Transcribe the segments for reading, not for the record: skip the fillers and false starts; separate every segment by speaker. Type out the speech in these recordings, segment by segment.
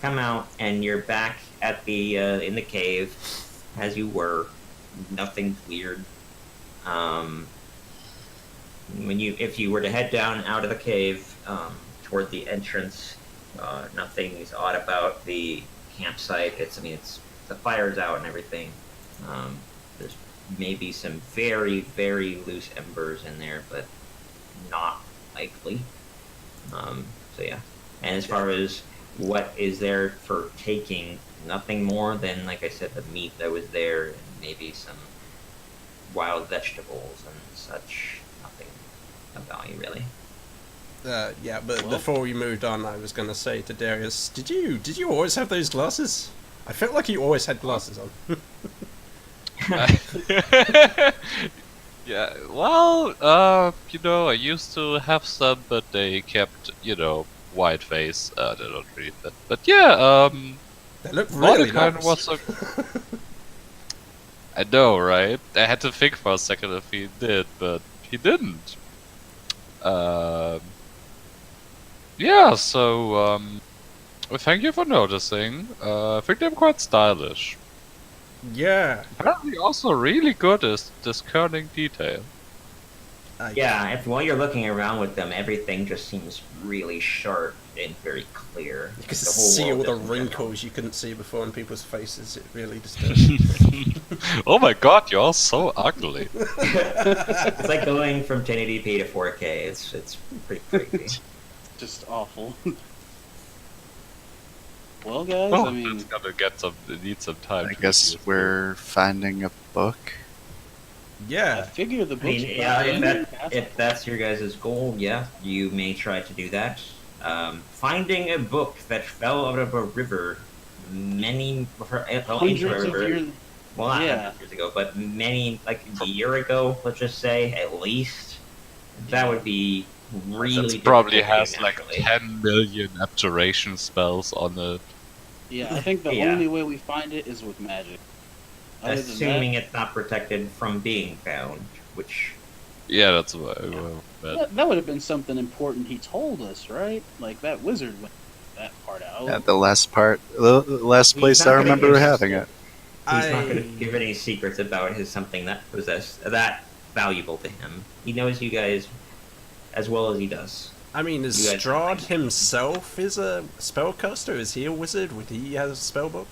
Speaker 1: come out and you're back at the in the cave as you were. Nothing's weird. If you were to head down out of the cave toward the entrance, nothing's odd about the campsite. It's the fire's out and everything. There's maybe some very, very loose embers in there, but not likely. So yeah. And as far as what is there for taking, nothing more than, like I said, the meat that was there, and maybe some wild vegetables and such. Nothing of value, really.
Speaker 2: Yeah, but before we moved on, I was going to say to Darius, did you always have those glasses? I felt like you always had glasses on.
Speaker 3: Yeah, well, I used to have some, but they kept, white face. They're not really fit. But yeah,
Speaker 2: They look really nice.
Speaker 3: was a... I know, right? I had to think for a second if he did, but he didn't. Yeah, so, well, thank you for noticing. I think they're quite stylish.
Speaker 2: Yeah.
Speaker 3: Apparently also really good at discerning detail.
Speaker 1: Yeah, while you're looking around with them, everything just seems really sharp and very clear.
Speaker 2: You can
Speaker 1: The whole
Speaker 2: see all
Speaker 1: world
Speaker 2: the
Speaker 1: is in general.
Speaker 2: wrinkles you couldn't see before on people's faces. It really disturbs me.
Speaker 3: Oh my god, you're so ugly.
Speaker 1: It's like going from 1080p to 4K. It's pretty creepy.
Speaker 4: Just awful. Well, guys,
Speaker 3: Oh,
Speaker 4: I mean,
Speaker 3: it's gonna need some time.
Speaker 5: I
Speaker 3: to
Speaker 5: guess
Speaker 3: get
Speaker 5: we're finding a book.
Speaker 4: I
Speaker 2: Yeah.
Speaker 4: figure the
Speaker 1: I
Speaker 4: book's
Speaker 1: mean, yeah,
Speaker 4: about
Speaker 1: if that's your guys' goal, yeah, you may try to do that. Finding a book that fell out of a river
Speaker 4: hundreds of years.
Speaker 1: well, not
Speaker 4: Yeah.
Speaker 1: hundreds years ago, but like a year ago, let's just say, at least. That would be really
Speaker 3: It probably
Speaker 1: difficult to
Speaker 3: has
Speaker 1: do
Speaker 3: like
Speaker 1: naturally.
Speaker 3: 10 million abjuration spells on it.
Speaker 4: Yeah, I think the
Speaker 1: Yeah.
Speaker 4: only way we find it is with magic. Other than
Speaker 1: Assuming it's not protected from being found, which
Speaker 3: Yeah, that's what I will bet.
Speaker 4: that would have been something important he told us, right? Like that wizard went that part out.
Speaker 5: Yeah, the last part, the last
Speaker 1: He's
Speaker 5: place
Speaker 1: not
Speaker 5: I
Speaker 1: gonna
Speaker 5: remember
Speaker 1: give-
Speaker 5: having it.
Speaker 1: he's not going to give any secrets about something that that valuable to him. He knows you guys as well as he does.
Speaker 2: I mean, is
Speaker 1: You guys-
Speaker 2: Strahd himself is a spellcaster? Is he a wizard? Would he have a spellbook?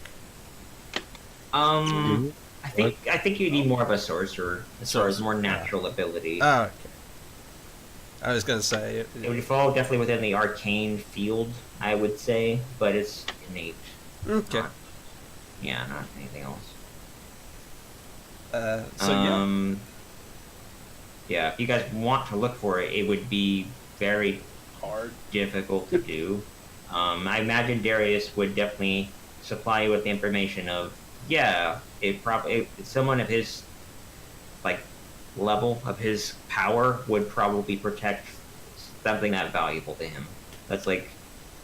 Speaker 1: I think you need more of a sorcerer as far as more natural ability.
Speaker 2: Oh, okay. I was gonna say
Speaker 1: It would fall definitely within the arcane field, I would say, but it's innate.
Speaker 2: okay.
Speaker 1: Not anything else. Yeah, if you guys want to look for it, it would be very
Speaker 4: hard.
Speaker 1: difficult to do. I imagine Darius would definitely supply you with the information of, someone of his level of his power would probably protect something that valuable to him. That's like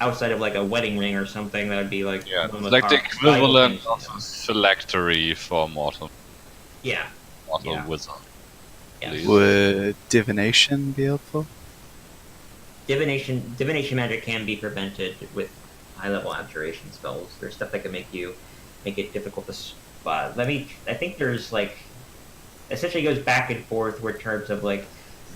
Speaker 1: outside of like a wedding ring or something. That would be like
Speaker 3: Yeah,
Speaker 1: one of the
Speaker 3: like the
Speaker 1: most valuable
Speaker 3: equivalent
Speaker 1: things to
Speaker 3: of
Speaker 1: him.
Speaker 3: a phylactery for mortal
Speaker 1: Yeah. Yeah.
Speaker 3: wizard.
Speaker 1: Yeah.
Speaker 3: Please.
Speaker 5: Would divination be helpful?
Speaker 1: Divination magic can be prevented with high-level abjuration spells. There's stuff that can make it difficult to spot. I think there's essentially goes back and forth in terms of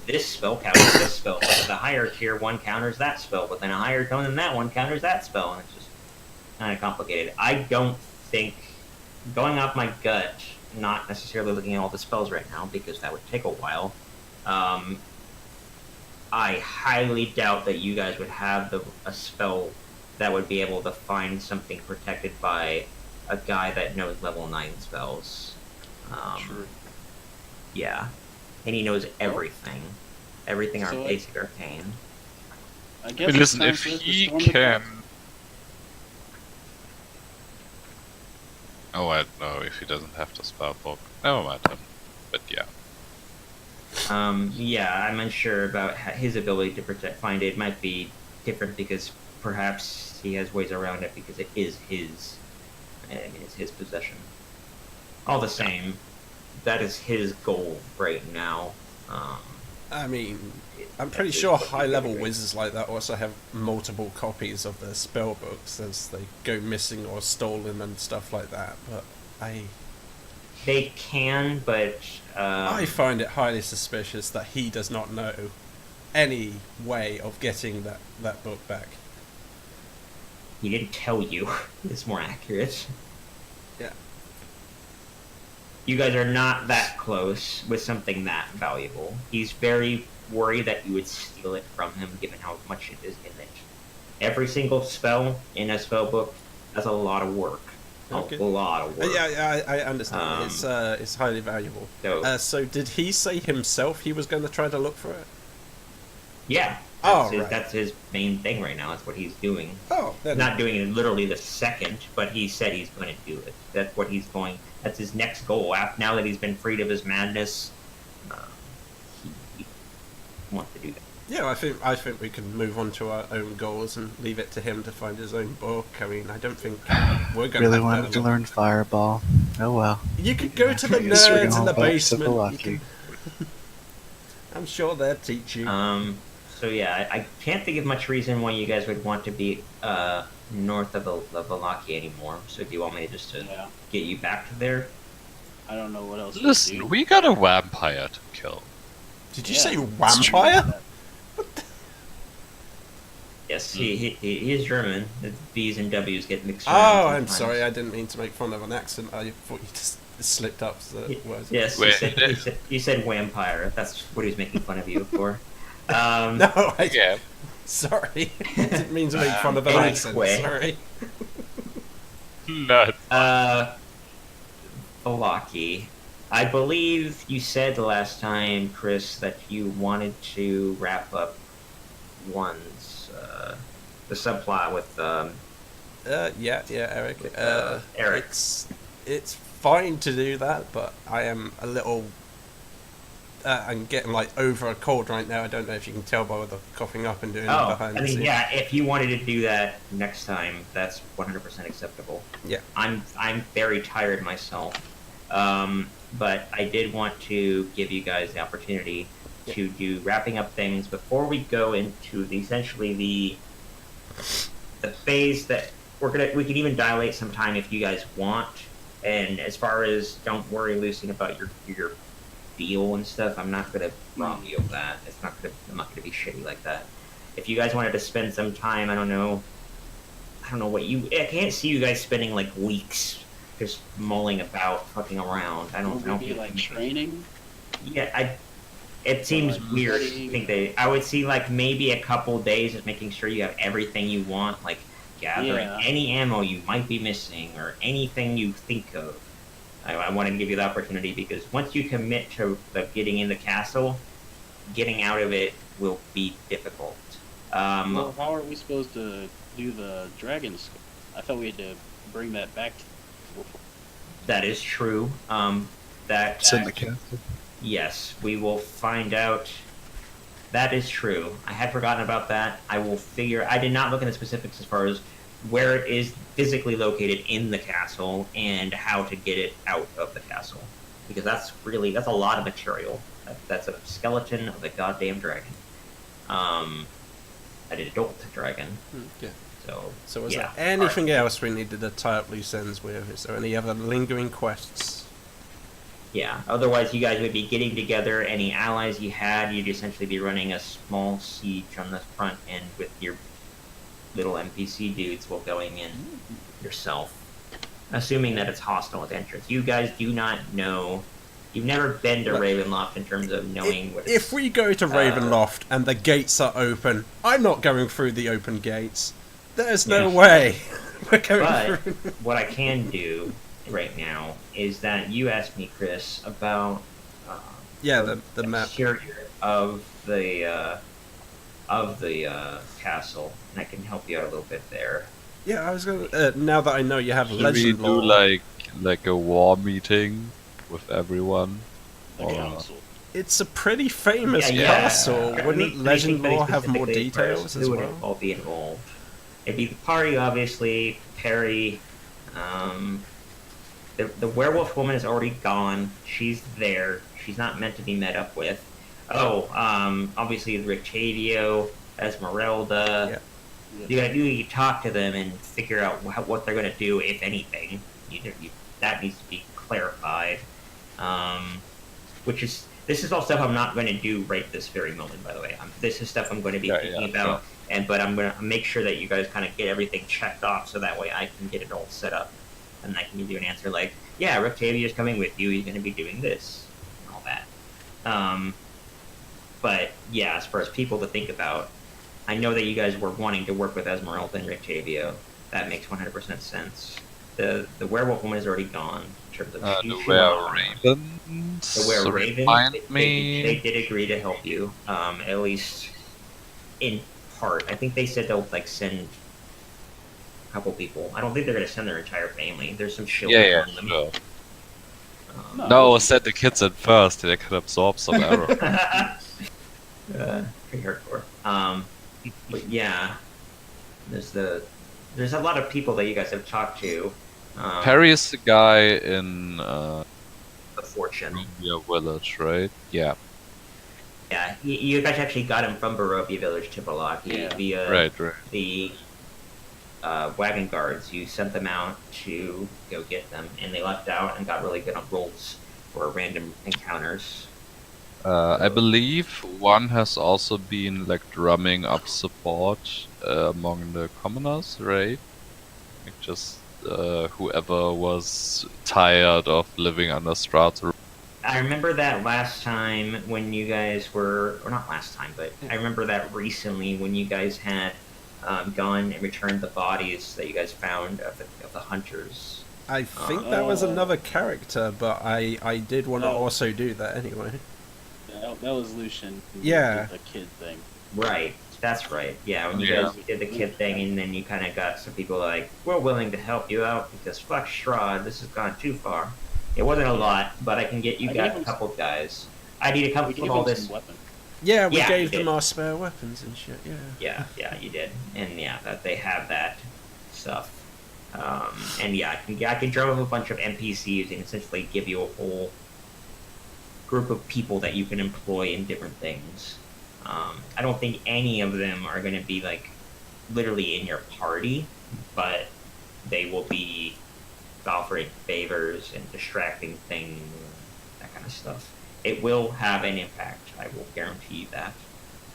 Speaker 1: this spell counters this spell, but the higher tier one counters that spell, but then a higher tone than that one counters that spell, and it's just kind of complicated. I don't think, going off my gut, not necessarily looking at all the spells right now because that would take a while. I highly doubt that you guys would have a spell that would be able to find something protected by a guy that knows level 9 spells.
Speaker 4: True.
Speaker 1: Yeah. And he knows everything. Everything
Speaker 4: So,
Speaker 1: basic arcane.
Speaker 4: I guess
Speaker 3: But listen,
Speaker 4: it's
Speaker 3: if
Speaker 4: time for us to
Speaker 3: he
Speaker 4: storm the
Speaker 3: can...
Speaker 4: castle.
Speaker 3: Oh, I don't know if he doesn't have the spell book. Never mind him. But yeah.
Speaker 1: I'm unsure about his ability to find it. It might be different because perhaps he has ways around it because it is his. I mean, it's his possession. All the same, that is his goal right now.
Speaker 2: I mean, I'm pretty
Speaker 1: that's
Speaker 2: sure
Speaker 1: what you
Speaker 2: high-level
Speaker 1: do.
Speaker 2: wizards like that also have multiple copies of their spell books as they go missing or stolen and stuff like that. But
Speaker 1: They can, but
Speaker 2: I find it highly suspicious that he does not know any way of getting that book back.
Speaker 1: he didn't tell you. It's more accurate.
Speaker 2: Yeah.
Speaker 1: You guys are not that close with something that valuable. He's very worried that you would steal it from him, given how much it is in it. Every single spell in a spell book has a lot of work.
Speaker 2: Okay.
Speaker 1: A lot of work.
Speaker 2: Yeah, I understand.
Speaker 1: Um,
Speaker 2: It's highly valuable.
Speaker 1: So,
Speaker 2: So did he say himself he was going to try to look for it?
Speaker 1: yeah.
Speaker 2: Oh, right.
Speaker 1: That's his main thing right now. That's what he's doing.
Speaker 2: Oh, then
Speaker 1: Not doing it literally the second, but he said he's going to do it. That's what he's going. That's his next goal. Now that he's been freed of his madness, he wants to do that.
Speaker 2: yeah, I think we can move on to our own goals and leave it to him to find his own book. I mean, I don't think we're going
Speaker 5: Really
Speaker 2: to
Speaker 5: wanted to learn Fireball. Oh well.
Speaker 2: You could go to the
Speaker 5: Guess we're
Speaker 2: nerds in
Speaker 5: going
Speaker 2: the
Speaker 5: back to
Speaker 2: basement. You
Speaker 5: Milwaukee.
Speaker 2: can- I'm sure they'll teach you.
Speaker 1: So yeah, I can't think of much reason why you guys would want to be north of the Valaki anymore. So do you want me just to
Speaker 4: Yeah.
Speaker 1: get you back to there?
Speaker 4: I don't know what else. to
Speaker 3: Listen,
Speaker 4: do.
Speaker 3: we got a vampire to kill.
Speaker 2: Did you
Speaker 4: Yeah,
Speaker 2: say
Speaker 4: it's true.
Speaker 2: vampire?
Speaker 1: Yes, he is German. The V's and W's get mixed
Speaker 2: Oh,
Speaker 1: around.
Speaker 2: I'm
Speaker 1: sometimes.
Speaker 2: sorry. I didn't mean to make fun of an accent. I thought you just slipped up the words.
Speaker 1: Yes,
Speaker 3: Wait.
Speaker 1: you said vampire. That's what he was making fun of you for.
Speaker 2: No,
Speaker 3: Yeah.
Speaker 2: sorry. I didn't mean to make fun of an accent.
Speaker 1: Anyway.
Speaker 2: Sorry.
Speaker 3: Not.
Speaker 1: Valaki. I believe you said the last time, Chris, that you wanted to wrap up the subplot with
Speaker 2: Yeah, Eric.
Speaker 1: Eric.
Speaker 2: It's fine to do that, but I am a little. I'm getting like over a cold right now. I don't know if you can tell by the coughing up and doing
Speaker 1: Oh,
Speaker 2: behind
Speaker 1: I
Speaker 2: the
Speaker 1: mean,
Speaker 2: scenes.
Speaker 1: yeah. If you wanted to do that next time, that's 100% acceptable.
Speaker 2: Yeah.
Speaker 1: I'm very tired myself, but I did want to give you guys the opportunity to do wrapping up things before we go into essentially the phase that we can even dilate some time if you guys want. And as far as don't worry, Lucian, about your deal and stuff, I'm not gonna rob you of that. I'm not gonna be shitty like that. If you guys wanted to spend some time, I don't know I can't see you guys spending like weeks just mulling about, fucking around. I don't
Speaker 4: Would
Speaker 1: know.
Speaker 4: it be like training?
Speaker 1: Yeah, it seems
Speaker 4: like
Speaker 1: weird.
Speaker 4: studying?
Speaker 1: I would see like maybe a couple days of making sure you have everything you want, like gathering
Speaker 4: Yeah.
Speaker 1: any ammo you might be missing or anything you think of. I wanted to give you the opportunity because once you commit to getting in the castle, getting out of it will be difficult.
Speaker 4: Well, how are we supposed to do the dragon skull? I thought we had to bring that back to before.
Speaker 1: That is true. That
Speaker 5: It's in the castle.
Speaker 1: Yes, we will find out. That is true. I had forgotten about that. I will figure. I did not look into specifics as far as where it is physically located in the castle and how to get it out of the castle, because that's a lot of material. That's a skeleton of a goddamn dragon. An adult dragon.
Speaker 2: Yeah.
Speaker 1: So
Speaker 2: is
Speaker 1: yeah.
Speaker 2: there anything else we needed to tie up loose ends with? Is there any other lingering quests?
Speaker 1: Yeah, otherwise you guys would be getting together. Any allies you had, you'd essentially be running a small siege on the front end with your little NPC dudes while going in yourself. Assuming that it's hostile at entrance. You guys do not know. You've never been to
Speaker 2: Look,
Speaker 1: Ravenloft in terms of knowing what
Speaker 2: If we go to Ravenloft and the gates are open, I'm not going through the open gates. There's no
Speaker 1: Yeah.
Speaker 2: way we're going
Speaker 1: But
Speaker 2: through.
Speaker 1: what I can do right now is that you asked me, Chris, about
Speaker 2: Yeah, the map.
Speaker 1: exterior of the castle, and I can help you out a little bit there.
Speaker 2: Yeah, I was gonna. Now that I know you have
Speaker 3: Should we
Speaker 2: legend
Speaker 3: do
Speaker 2: lore,
Speaker 3: like a war meeting with everyone?
Speaker 4: The
Speaker 3: Or-
Speaker 4: council.
Speaker 2: it's a pretty famous
Speaker 1: Yeah,
Speaker 2: castle.
Speaker 1: yeah.
Speaker 2: Wouldn't
Speaker 1: Let me
Speaker 2: legend
Speaker 1: think
Speaker 2: lore have more
Speaker 1: specifically
Speaker 2: details
Speaker 1: first.
Speaker 2: as
Speaker 1: Who would
Speaker 2: well?
Speaker 1: all be involved? It'd be the party, obviously. Perry. The werewolf woman is already gone. She's there. She's not meant to be met up with. Obviously Rictavio, Esmeralda.
Speaker 2: Yeah.
Speaker 1: You talk to them and figure out what they're going to do, if anything. That needs to be clarified. This is all stuff I'm not going to do right this very moment. By the way, this is stuff I'm going to be thinking about, but I'm going to make sure that you guys kind of get everything checked off, so that way I can get it all set up, and I can give you an answer like, yeah, Rictavio is coming with you. He's going to be doing this, and all that. But yeah, as far as people to think about, I know that you guys were wanting to work with Esmeralda and Rictavio. That makes 100% sense. The werewolf woman is already gone. In terms of
Speaker 3: The were-ravens.
Speaker 1: The were-ravens,
Speaker 3: Remind me.
Speaker 1: they did agree to help you, at least in part. I think they said they'll like send a couple people. I don't think they're going to send their entire family. There's some shield
Speaker 3: Yeah,
Speaker 1: on them.
Speaker 3: sure.
Speaker 1: Um,
Speaker 3: No, send the kids in first. They can absorb some arrow.
Speaker 1: Pretty hardcore. But yeah, there's a lot of people that you guys have talked to.
Speaker 3: Perry is the guy in
Speaker 1: The Fortune.
Speaker 3: Barovia Village, right? Yeah.
Speaker 1: Yeah, you guys actually got him from Barovia Village to Balaki via
Speaker 3: Right.
Speaker 1: the wagon guards. You sent them out to go get them, and they left out and got really good on rolls for random encounters.
Speaker 3: I believe one has also been like drumming up support among the commoners, right? Like just whoever was tired of living under Strahd.
Speaker 1: I remember that last time when you guys were, or not last time, but I remember that recently when you guys had gone and returned the bodies that you guys found of the hunters.
Speaker 2: I think that was another character, but I did want to also do that anyway.
Speaker 4: That was Lucian.
Speaker 2: Yeah.
Speaker 4: The kid thing.
Speaker 1: Right, that's right. Yeah, when you guys did the kid thing, and then you kind of got some people like, we're willing to help you out because fuck Strahd, this has gone too far. It wasn't a lot, but I can get you a couple guys. I need a couple of all this.
Speaker 2: Yeah, we
Speaker 1: Yeah,
Speaker 2: gave
Speaker 1: you
Speaker 2: them
Speaker 1: did.
Speaker 2: our spare weapons and shit, yeah.
Speaker 1: Yeah, you did, and yeah, that they have that stuff. And yeah, I can drum up a bunch of NPCs and essentially give you a whole group of people that you can employ in different things. I don't think any of them are going to be like literally in your party, but they will be offering favors and distracting things, that kind of stuff. It will have an impact. I will guarantee you that.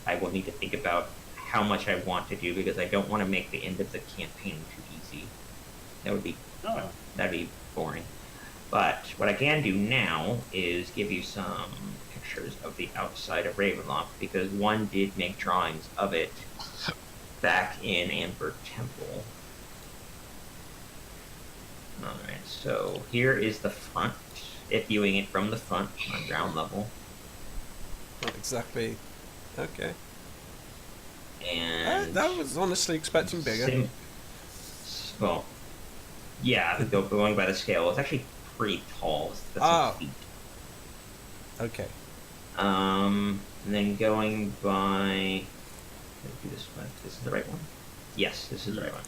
Speaker 1: I will need to think about how much I want to do because I don't want to make the end of the campaign too easy. That would be that'd be boring. But what I can do now is give you some pictures of the outside of Ravenloft because one did make drawings of it back in Amber Temple. Alright, so here is the front. If viewing it from the front on ground level.
Speaker 2: Not exactly. Okay.
Speaker 1: And
Speaker 2: that was honestly expecting bigger.
Speaker 1: Well, yeah, going by the scale, it's actually pretty tall. That's like feet.
Speaker 2: Okay.
Speaker 1: And then going by, let's do this one. This is the right one. Yes, this is the right one.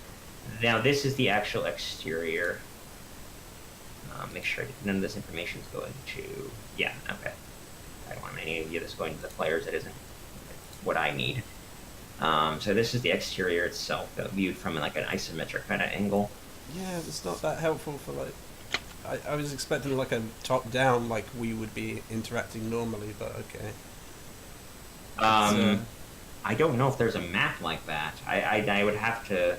Speaker 1: Now this is the actual exterior. Make sure none of this information is going to. Yeah, okay. I don't want any of this going to the players. That isn't what I need. So this is the exterior itself, viewed from like an isometric kind of angle.
Speaker 2: Yeah, it's not that helpful for like. I was expecting like a top-down, like we would be interacting normally, but okay.
Speaker 1: I don't know if there's a map like that. I would have to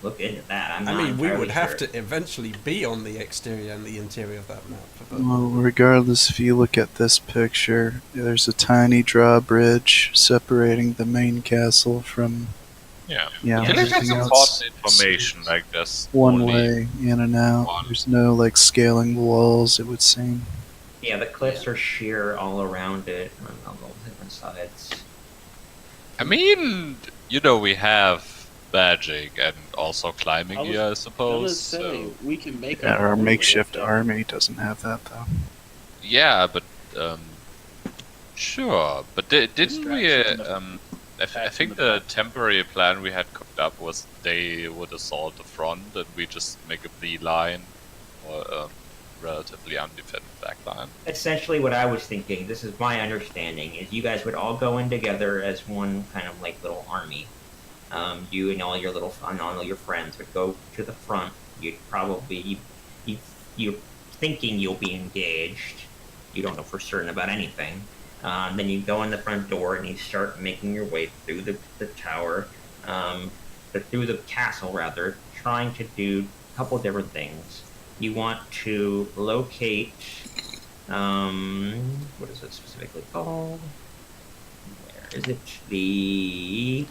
Speaker 1: look into that.
Speaker 2: I mean, we would have to eventually be on the exterior and the interior of that map. But
Speaker 5: Well, regardless, if you look at this picture, there's a tiny drawbridge separating the main castle from
Speaker 3: Yeah.
Speaker 5: Yeah,
Speaker 3: I feel like that's
Speaker 5: everything
Speaker 3: important
Speaker 5: else
Speaker 3: information, like this.
Speaker 5: one
Speaker 3: only-
Speaker 5: way in and out.
Speaker 3: one.
Speaker 5: There's no like scaling walls, it would seem.
Speaker 1: Yeah, the cliffs are sheer all around it on all different sides.
Speaker 3: I mean, you know, we have magic and also climbing here, I
Speaker 4: I
Speaker 3: suppose.
Speaker 4: was say, we can make
Speaker 5: Yeah, our
Speaker 4: own
Speaker 5: makeshift
Speaker 4: way.
Speaker 5: army doesn't have that though.
Speaker 3: Yeah, but sure. But didn't we?
Speaker 4: Distraction.
Speaker 3: I think the temporary plan we had cooked up was they would assault the front and we just make a beeline. Or relatively undefended backline.
Speaker 1: Essentially, what I was thinking, this is my understanding, is you guys would all go in together as one kind of like little army. You and all your friends would go to the front. You'd probably you're thinking you'll be engaged. You don't know for certain about anything. Then you go in the front door and you start making your way through the tower, through the castle rather, trying to do a couple different things. You want to locate, what is it specifically called? Where is it? The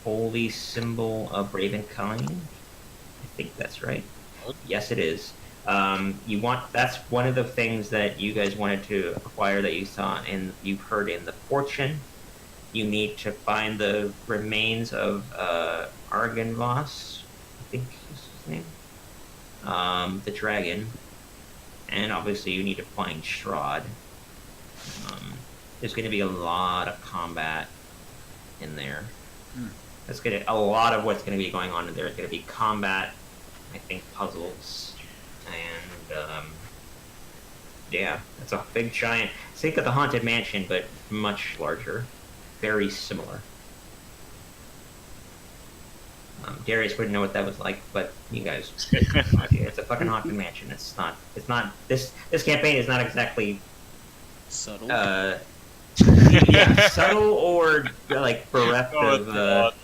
Speaker 1: holy symbol of Ravenkind? I think that's right.
Speaker 3: What?
Speaker 1: Yes, it is. That's one of the things that you guys wanted to acquire that you saw and you've heard in the fortune. You need to find the remains of Argynvoss, I think is his name. The dragon. And obviously you need to find Strahd. There's going to be a lot of combat in there. A lot of what's going to be going on in there is going to be combat, I think puzzles, and yeah, it's a big giant. Think of the Haunted Mansion, but much larger, very similar. Darius wouldn't know what that was like, but you guys, it's a fucking Haunted Mansion. It's not. This campaign is not exactly
Speaker 4: Subtle.
Speaker 1: yeah, subtle or like bereft of.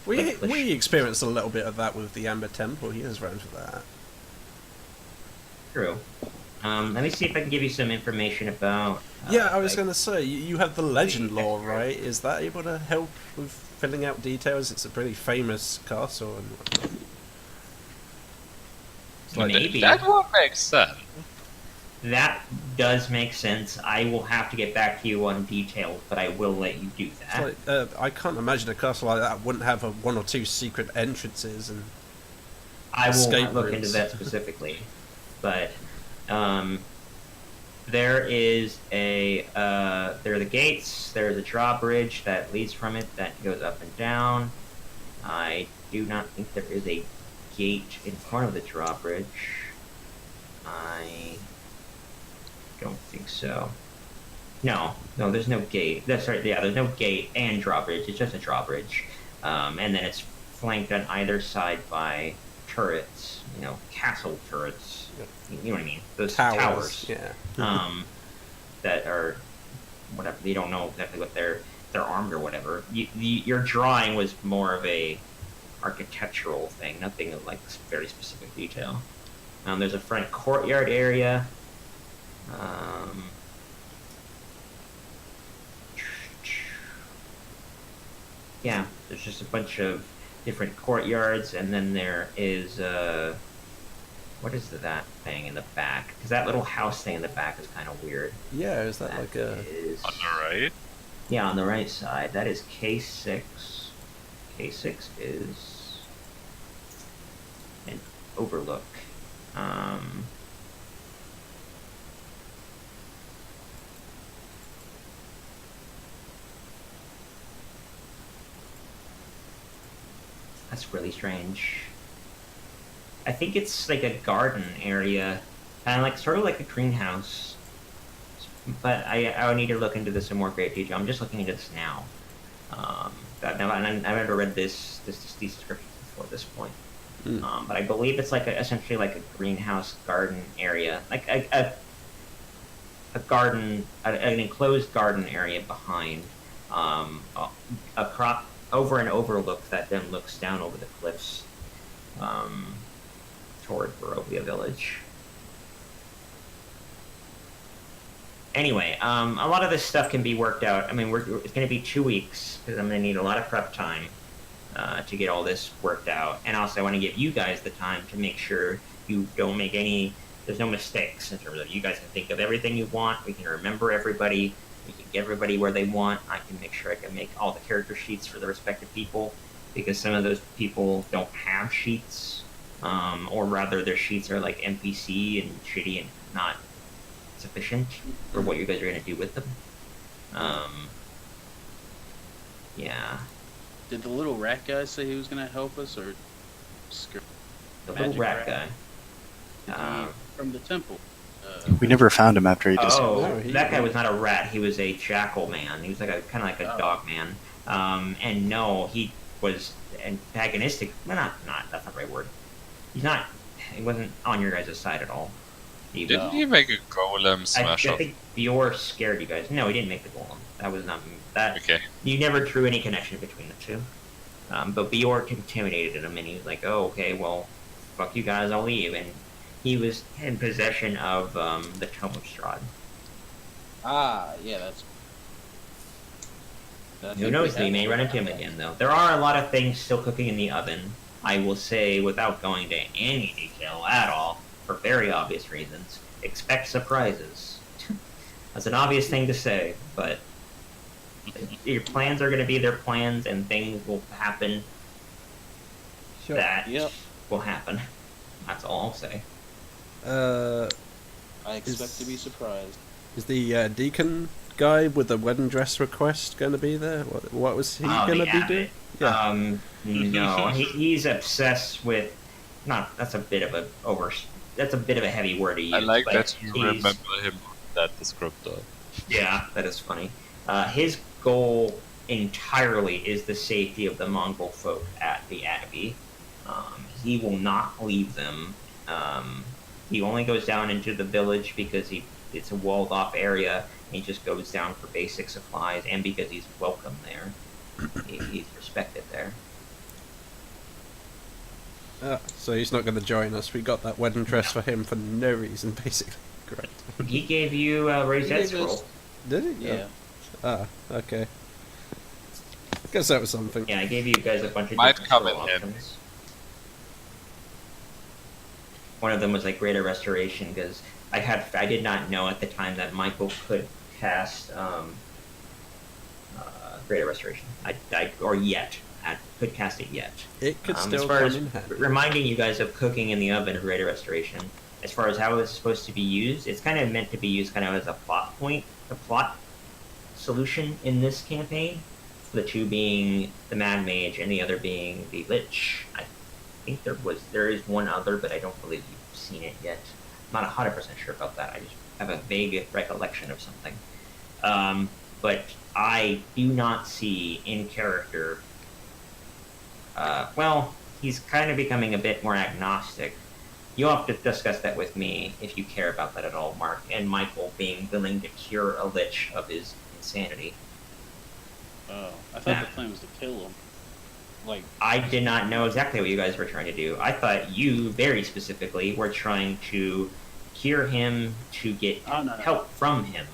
Speaker 2: We experienced a little bit of that with the Amber Temple. He was around for that.
Speaker 1: True. Let me see if I can give you some information about.
Speaker 2: Yeah, I was going to say, you have the legend lore, right? Is that able to help with filling out details? It's a pretty famous castle and whatnot. It's like,
Speaker 1: Maybe.
Speaker 3: That would make sense.
Speaker 1: That does make sense. I will have to get back to you on details, but I will let you do that.
Speaker 2: it's like, I can't imagine a castle like that wouldn't have one or two secret entrances and
Speaker 1: I will
Speaker 2: escape
Speaker 1: look
Speaker 2: routes.
Speaker 1: into that specifically. But there is there are the gates. There's a drawbridge that leads from it that goes up and down. I do not think there is a gate in front of the drawbridge. I don't think so. No, there's no gate. That's right. Yeah, there's no gate and drawbridge. It's just a drawbridge, and then it's flanked on either side by turrets. Castle turrets. You know what I mean? Those towers.
Speaker 2: Yeah.
Speaker 1: That are whatever. You don't know exactly what they're armed or whatever. Your drawing was more of a architectural thing, nothing of like very specific detail. There's a front courtyard area. Yeah, there's just a bunch of different courtyards, and then there is what is that thing in the back? Because that little house thing in the back is kind of weird.
Speaker 2: Yeah, is that like a...
Speaker 3: On the right?
Speaker 1: Yeah, on the right side. That is K6. K6 is an overlook. That's really strange. I think it's like a garden area, kind of sort of like a greenhouse. But I would need to look into this in more great detail. I'm just looking into this now. I've never read these descriptions before this point. But I believe it's essentially like a greenhouse garden area, like a garden, an enclosed garden area behind a crop over an overlook that then looks down over the cliffs toward Barovia Village. Anyway, a lot of this stuff can be worked out. I mean, it's going to be 2 weeks because I'm going to need a lot of prep time to get all this worked out. And also, I want to give you guys the time to make sure you don't make there's no mistakes in terms of you guys can think of everything you want. We can remember everybody. We can get everybody where they want. I can make sure I can make all the character sheets for the respective people because some of those people don't have sheets. Or rather, their sheets are like NPC and shitty and not sufficient for what you guys are going to do with them. Yeah.
Speaker 4: Did the little rat guy say he was going to help us, or
Speaker 1: The little rat guy.
Speaker 4: from the temple.
Speaker 5: We never found him after he disappeared.
Speaker 1: Oh,
Speaker 2: No, he-
Speaker 1: that guy was not a rat. He was a jackal man. He was like a kind of like a
Speaker 4: Oh.
Speaker 1: dog man. And no, he was antagonistic. Well, not. That's not the right word. He's not. He wasn't on your guys' side at all. He,
Speaker 3: Didn't he make a golem
Speaker 1: I
Speaker 3: smash up?
Speaker 1: think Bior scared you guys. No, he didn't make the golem. That was not that.
Speaker 3: Okay.
Speaker 1: You never drew any connection between the two. But Bior contaminated him, and he was like, "Oh, okay, well, fuck you guys, I'll leave." And he was in possession of the Tome of Strahd.
Speaker 4: Yeah, that's. I
Speaker 1: Who
Speaker 4: think
Speaker 1: knows?
Speaker 4: we
Speaker 1: They may
Speaker 4: have-
Speaker 1: run into him again, though. There are a lot of things still cooking in the oven. I will say, without going to any detail at all, for very obvious reasons, expect surprises. That's an obvious thing to say, but your plans are going to be their plans, and things will happen
Speaker 2: Sure.
Speaker 1: that
Speaker 4: Yep.
Speaker 1: will happen. That's all I'll say.
Speaker 4: I expect to be surprised.
Speaker 2: Is the deacon guy with the wedding dress request going to be there? What was he
Speaker 1: Oh,
Speaker 2: going to
Speaker 1: the
Speaker 2: be
Speaker 1: abbot.
Speaker 2: doing? Yeah.
Speaker 1: No, he's obsessed with. Not that's a bit of a over. That's a bit of a heavy word to use.
Speaker 3: I like
Speaker 1: but
Speaker 3: that you
Speaker 1: he's-
Speaker 3: remember him with that descriptor.
Speaker 1: Yeah, that is funny. His goal entirely is the safety of the Mongol folk at the Abbey. He will not leave them. He only goes down into the village because it's a walled off area. And he just goes down for basic supplies, and because he's welcome there. He's respected there.
Speaker 2: So he's not going to join us. We got that wedding dress for him for no reason, basically. Great.
Speaker 1: He gave you a raised
Speaker 4: He
Speaker 1: head
Speaker 4: gave us-
Speaker 1: scroll.
Speaker 2: Did he?
Speaker 4: Yeah.
Speaker 2: Ah, okay. Guess that was something.
Speaker 1: Yeah, I gave you guys a bunch of
Speaker 3: Might
Speaker 1: different
Speaker 3: come
Speaker 1: scroll
Speaker 3: in handy.
Speaker 1: options. One of them was like Greater Restoration because I did not know at the time that Michael could cast Greater Restoration. I could cast it yet.
Speaker 2: It could
Speaker 1: As
Speaker 2: still
Speaker 1: far
Speaker 2: come
Speaker 1: as
Speaker 2: in handy.
Speaker 1: reminding you guys of cooking in the oven of Greater Restoration. As far as how it's supposed to be used, it's kind of meant to be used kind of as a plot point, a plot solution in this campaign. The two being the Mad Mage and the other being the Lich. I think there is one other, but I don't believe you've seen it yet. I'm not 100% sure about that. I just have a vague recollection of something. But I do not see in character. Well, he's kind of becoming a bit more agnostic. You'll have to discuss that with me if you care about that at all, Mark. And Michael being willing to cure a Lich of his insanity.
Speaker 4: Oh, I thought
Speaker 1: Nah.
Speaker 4: the plan was to kill him. Like,
Speaker 1: I did not know exactly what you guys were trying to do. I thought you, very specifically, were trying to cure him to get
Speaker 4: Oh, no.
Speaker 1: help from him.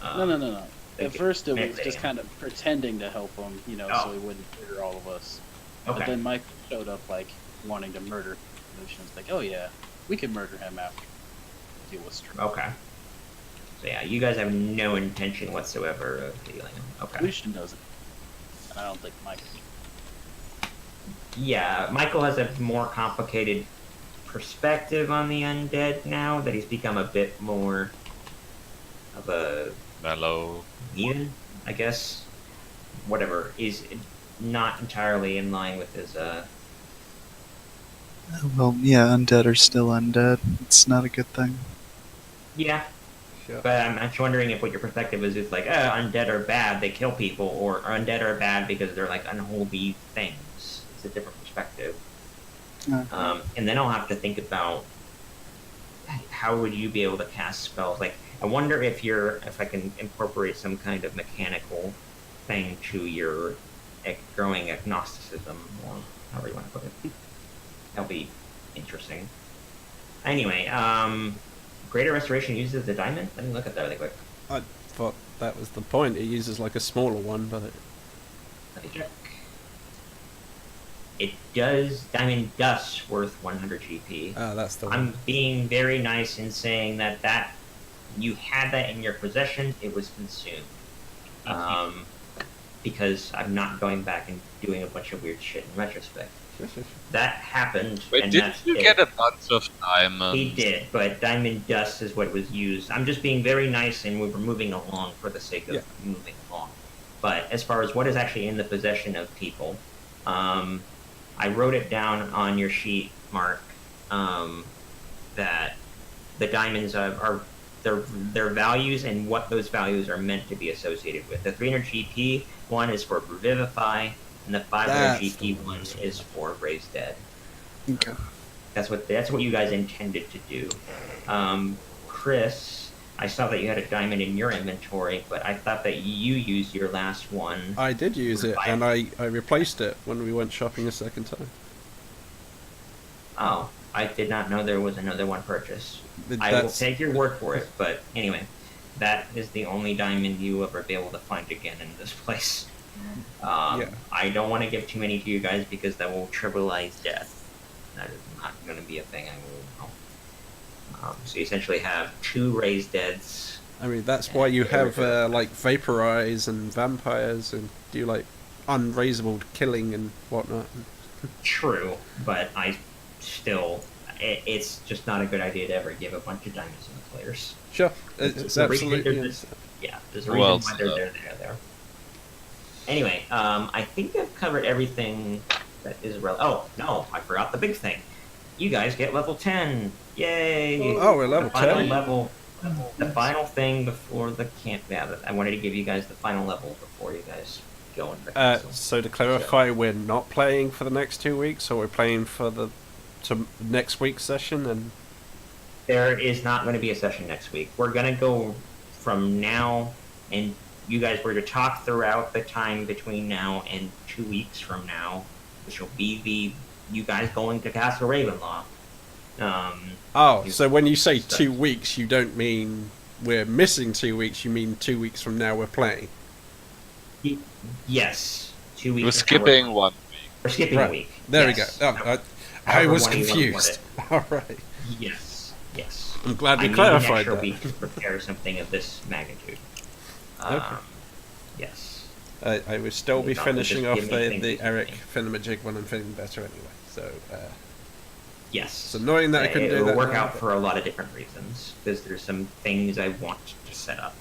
Speaker 4: no.
Speaker 1: They
Speaker 4: At
Speaker 1: could
Speaker 4: first, it was
Speaker 1: manipulate
Speaker 4: just
Speaker 1: him.
Speaker 4: kind of pretending to help him, so
Speaker 1: Oh.
Speaker 4: he wouldn't murder all of us. But
Speaker 1: Okay.
Speaker 4: then Mike showed up, like, wanting to murder Lucian. It's like, oh yeah, we can murder him after deal with Strom.
Speaker 1: Okay. So yeah, you guys have no intention whatsoever of healing him. Okay.
Speaker 4: Lucian doesn't. And I don't think Mike.
Speaker 1: Yeah, Michael has a more complicated perspective on the undead now that he's become a bit more of a
Speaker 3: Mellow.
Speaker 1: even, I guess. Whatever is not entirely in line with his.
Speaker 5: Well, yeah, undead are still undead. It's not a good thing.
Speaker 1: Yeah,
Speaker 2: Sure.
Speaker 1: but I'm just wondering if what your perspective is like, undead are bad, they kill people, or undead are bad because they're like unholy things. It's a different perspective. And then I'll have to think about how would you be able to cast spells. Like, I wonder if I can incorporate some kind of mechanical thing to your growing agnosticism, or however you want to put it. That'll be interesting. Anyway, Greater Restoration uses the diamond. Let me look at that really quick.
Speaker 2: I thought that was the point. It uses like a smaller one, but
Speaker 1: Let me check. It does diamond dust worth 100 GP.
Speaker 2: that's the one.
Speaker 1: I'm being very nice in saying that you had that in your possession. It was consumed. Because I'm not going back and doing a bunch of weird shit in retrospect.
Speaker 2: Sure.
Speaker 1: That happened.
Speaker 3: Wait,
Speaker 1: and
Speaker 3: didn't
Speaker 1: that's
Speaker 3: you
Speaker 1: it.
Speaker 3: get a bunch of diamonds?
Speaker 1: He did, but diamond dust is what was used. I'm just being very nice, and we were moving along for the sake of
Speaker 2: Yeah.
Speaker 1: moving along. But as far as what is actually in the possession of people, I wrote it down on your sheet, Mark, that the diamonds are their values and what those values are meant to be associated with. The 300 GP one is for Revivify, and the 500
Speaker 2: That's
Speaker 1: GP
Speaker 2: the
Speaker 1: one
Speaker 2: one.
Speaker 1: is for Raise Dead.
Speaker 5: Okay.
Speaker 1: That's what you guys intended to do. Chris, I saw that you had a diamond in your inventory, but I thought that you used your last one.
Speaker 2: I did use it, and I replaced it when we went shopping a second time.
Speaker 1: Oh, I did not know there was another one purchased.
Speaker 2: But
Speaker 1: I will
Speaker 2: that's-
Speaker 1: take your word for it, but anyway, that is the only diamond you will ever be able to find again in this place.
Speaker 2: Yeah.
Speaker 1: I don't want to give too many to you guys because that will trivialize death. That is not going to be a thing I will know. So you essentially have 2 Raised Deads.
Speaker 2: I mean, that's why you have like vaporize and vampires and do like unraisable killing and whatnot.
Speaker 1: True, but it's just not a good idea to ever give a bunch of diamonds to the players.
Speaker 2: Sure, it's
Speaker 1: The reason
Speaker 2: absolutely.
Speaker 1: they're just- Yeah, there's a
Speaker 3: Who
Speaker 1: reason
Speaker 3: else,
Speaker 1: why they're there. Anyway, I think I've covered everything that is relevant. Oh, no, I forgot the big thing. You guys get level 10. Yay!
Speaker 2: Oh, we're level
Speaker 1: The final
Speaker 2: 10.
Speaker 1: level. The final thing before the camp. Yeah, I wanted to give you guys the final level before you guys go into the castle.
Speaker 2: So to clarify, we're not playing for the next 2 weeks, or we're playing for the next week's session, and
Speaker 1: There is not going to be a session next week. We're going to go from now, and you guys were to talk throughout the time between now and 2 weeks from now, which will be you guys going to Castle Ravenloft.
Speaker 2: oh,
Speaker 1: You-
Speaker 2: so when you say
Speaker 1: so-
Speaker 2: 2 weeks, you don't mean we're missing 2 weeks. You mean 2 weeks from now we're playing.
Speaker 1: Yes, 2 weeks.
Speaker 3: We're
Speaker 1: from now
Speaker 3: skipping 1 week.
Speaker 1: We're skipping
Speaker 2: Right.
Speaker 1: a week.
Speaker 2: There
Speaker 1: Yes.
Speaker 2: we go. Oh, I
Speaker 1: However
Speaker 2: was
Speaker 1: one you wanna word
Speaker 2: confused.
Speaker 1: it.
Speaker 2: All right.
Speaker 1: Yes.
Speaker 2: I'm glad
Speaker 1: I
Speaker 2: we
Speaker 1: need
Speaker 2: clarified
Speaker 1: an extra
Speaker 2: that.
Speaker 1: week to prepare something of this magnitude.
Speaker 2: Okay.
Speaker 1: Yes.
Speaker 2: I will still be
Speaker 1: Not to
Speaker 2: finishing
Speaker 1: just
Speaker 2: off
Speaker 1: give me
Speaker 2: the
Speaker 1: things
Speaker 2: Eric
Speaker 1: easily.
Speaker 2: Finnamajig when I'm feeling better anyway. So
Speaker 1: Yes.
Speaker 2: it's annoying that I couldn't do
Speaker 1: It will
Speaker 2: that.
Speaker 1: work
Speaker 2: now,
Speaker 1: out
Speaker 2: but-
Speaker 1: for a lot of different reasons because there's some things I want to set up.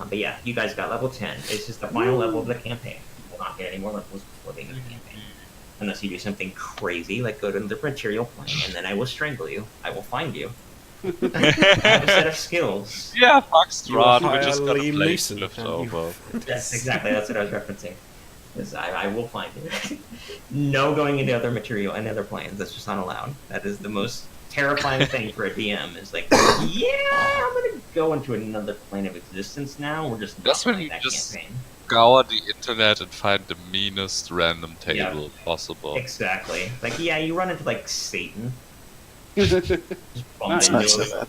Speaker 1: But yeah, you guys got level 10. This is the final level of the campaign. You will not get any more levels before the end of the campaign. Unless you do something crazy like go to the material plane and then I will strangle you. I will find you. I have a set of skills.
Speaker 3: Yeah, Foxtrot,
Speaker 2: You
Speaker 3: we just got a
Speaker 2: Liam
Speaker 3: plate
Speaker 2: Neeson,
Speaker 3: flipped
Speaker 2: and you-
Speaker 3: over.
Speaker 1: Yes, exactly. That's what I was referencing. Is I will find you. No going into other material and other planes. That's just not allowed. That is the most terrifying thing for a DM. Is like, yeah, I'm gonna go into another plane of existence now. We're just not
Speaker 3: That's when
Speaker 1: playing
Speaker 3: you
Speaker 1: that
Speaker 3: just-
Speaker 1: campaign.
Speaker 3: Scour the internet and find the meanest random
Speaker 1: Yeah.
Speaker 3: table possible.
Speaker 1: Exactly. Like, yeah, you run into like Satan. Just bump
Speaker 4: Nice.
Speaker 5: It's not
Speaker 1: into
Speaker 5: so
Speaker 1: him.
Speaker 5: bad.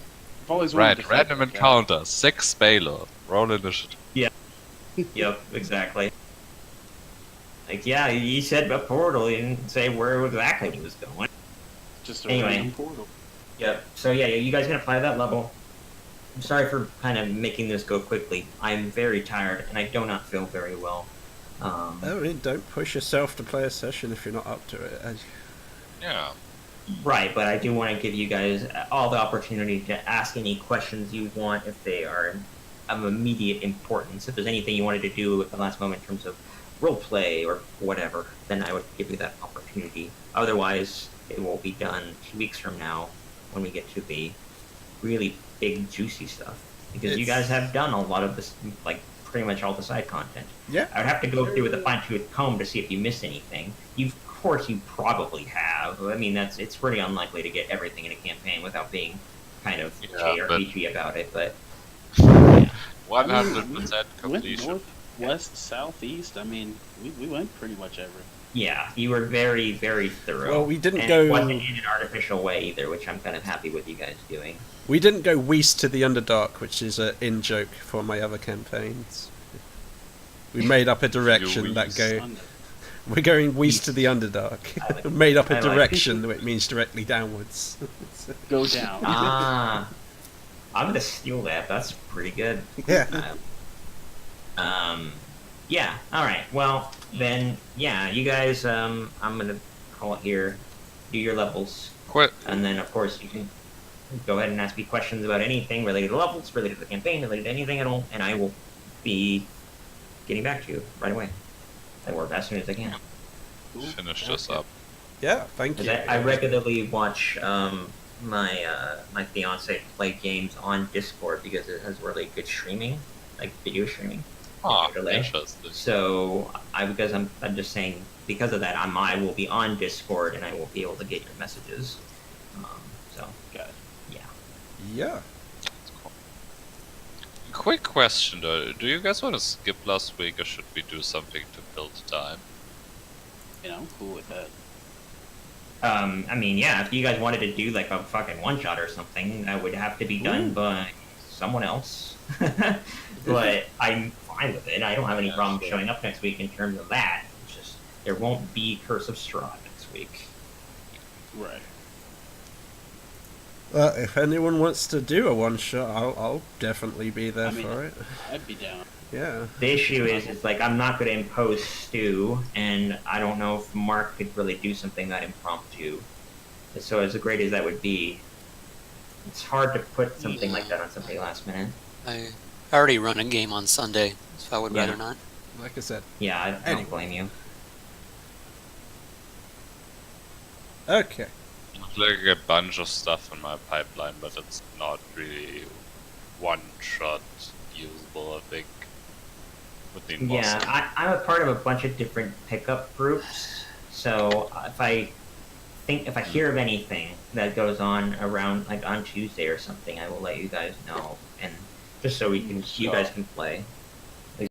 Speaker 4: I've always wanted
Speaker 3: Right,
Speaker 4: to fight
Speaker 3: random
Speaker 4: that guy.
Speaker 3: encounter, 6 Baylor, roll initiative.
Speaker 1: Yep, exactly. Like, yeah, he said a portal. He didn't say where exactly he was going.
Speaker 4: Just a
Speaker 1: Anyway.
Speaker 4: random portal.
Speaker 1: Yep. So yeah, you guys can apply that level. I'm sorry for kind of making this go quickly. I'm very tired and I do not feel very well.
Speaker 2: I mean, don't push yourself to play a session if you're not up to it.
Speaker 3: Yeah.
Speaker 1: Right, but I do want to give you guys all the opportunity to ask any questions you want if they are of immediate importance. If there's anything you wanted to do at the last moment in terms of role play or whatever, then I would give you that opportunity. Otherwise, it will be done 2 weeks from now when we get to the really big juicy stuff. Because you
Speaker 2: It's-
Speaker 1: guys have done a lot of this, like pretty much all the side content.
Speaker 2: Yeah.
Speaker 1: I would have to go through with a fine-tooth comb to see if you missed anything. Of course, you probably have. I mean, it's pretty unlikely to get everything in a campaign without being kind of
Speaker 3: Yeah,
Speaker 1: JRPG about it. But
Speaker 3: 100%
Speaker 4: We went
Speaker 3: completion.
Speaker 4: north, west, south, east. I mean, we went pretty much everywhere.
Speaker 1: yeah, you were very, very thorough.
Speaker 2: Well, we didn't
Speaker 1: and
Speaker 2: go-
Speaker 1: It wasn't in an artificial way either, which I'm kind of happy with you guys doing.
Speaker 2: We didn't go west to the Underdark, which is an in joke for my other campaigns. We made up a direction that
Speaker 3: East.
Speaker 2: go. We're going west to the Underdark.
Speaker 1: I like it.
Speaker 2: made up a
Speaker 1: I like it.
Speaker 2: direction that means directly downwards.
Speaker 4: Go down.
Speaker 1: Ah, I'm gonna steal that. That's pretty good.
Speaker 2: Yeah.
Speaker 1: Yeah. All right. Well, then, yeah. You guys, I'm gonna call it here. Do your levels,
Speaker 3: Quit.
Speaker 1: and then of course you can go ahead and ask me questions about anything related to levels, related to the campaign, related to anything at all, and I will be getting back to you right away, or as soon as I can.
Speaker 4: Cool.
Speaker 3: Finish
Speaker 4: Yeah,
Speaker 3: this
Speaker 4: okay.
Speaker 3: up.
Speaker 2: Yeah, thank
Speaker 1: 'Cause
Speaker 2: you.
Speaker 1: I regularly watch my fiance play games on Discord because it has really good streaming, like video streaming.
Speaker 3: Ah,
Speaker 1: delay.
Speaker 3: interesting.
Speaker 1: So I'm just saying because of that I will be on Discord and I will be able to get your messages. So
Speaker 4: Got it.
Speaker 1: yeah.
Speaker 2: Yeah.
Speaker 3: That's cool. Quick question though: do you guys want to skip last week, or should we do something to fill the time?
Speaker 4: You know, I'm cool with that.
Speaker 1: I mean, yeah, if you guys wanted to do like a fucking one shot or something, that would have to be done by someone else. But I'm fine with it. I don't have any
Speaker 3: Yeah,
Speaker 1: problem
Speaker 3: sure.
Speaker 1: showing up next week in terms of that. It's just there won't be Curse of Strahd next week.
Speaker 4: Right.
Speaker 2: If anyone wants to do a one shot, I'll definitely be there
Speaker 4: I mean,
Speaker 2: for it.
Speaker 4: I'd be down.
Speaker 2: Yeah.
Speaker 1: The issue is, it's like I'm not going to impose Stu, and I don't know if Mark could really do something that impromptu. So as great as that would be, it's hard to put something like that on somebody last minute.
Speaker 6: I already run a game on Sunday, so I would
Speaker 1: Yeah.
Speaker 6: rather not.
Speaker 2: Like I said.
Speaker 1: Yeah, I
Speaker 2: Anyway.
Speaker 1: don't blame you.
Speaker 2: Okay.
Speaker 3: Like a bunch of stuff in my pipeline, but it's not really one-shot usable. I think would need more.
Speaker 1: Yeah, I'm a part of a bunch of different pickup groups, so if I hear of anything that goes on around like on Tuesday or something, I will let you guys know, and just so you guys can play.